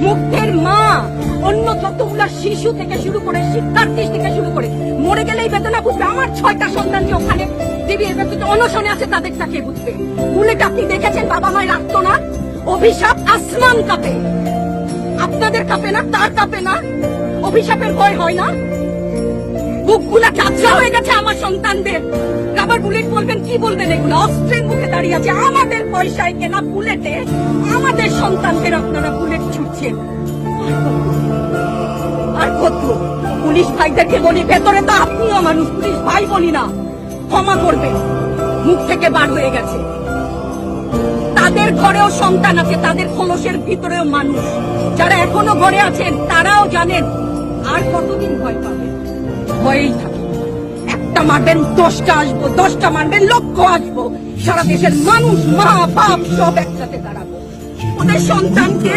মুগ্ধের মা অন্য যতগুলা শিশু থেকে শুরু করে শিক্ষার্থী থেকে শুরু করে মরে গেলেই বেদনা বুঝবে। আমার 6টা সন্তান যে ওখানে টিভির ব্যক্তিগত অনশনে আছে তাদের তাকে বুঝবে। বুলেট আপনি দেখেছেন বাবা মায়ের রাখতো না? অভিশাপ আসমান কাঁপে, আপনাদের কাঁপে না? তার কাঁপে না? অভিশাপের ভয় হয় না? বুকগুলা কাঁচা হয়ে গেছে আমার সন্তানদের। রাবার বুলেট বলবেন, কি বলবেন? এগুলো অস্ত্রের মুখে দাঁড়িয়ে আছে। আমাদের পয়সায় কেনা বুলেটে আমাদের সন্তানদের আপনারা বুলেট ছুটছেন। আর কত পুলিশ ভাইদেরকে বলি, ভেতরে তো আপনিও মানুষ, পুলিশ ভাই বলি না, ক্ষমা করবে, মুখ থেকে বার হয়ে গেছে। তাদের ঘরেও সন্তান আছে, তাদের খোলসের ভিতরেও মানুষ। যারা এখনো ঘরে আছেন তারাও জানেন আর কতদিন ভয় পাবেন। ভয়েই থাকে। একটা মারবেন 10টা আসবো, 10টা মারবেন লক্ষ আসবো। সারা দেশের মানুষ, মা বাপ সব একসাথে দাঁড়াবো। ওদের সন্তানকে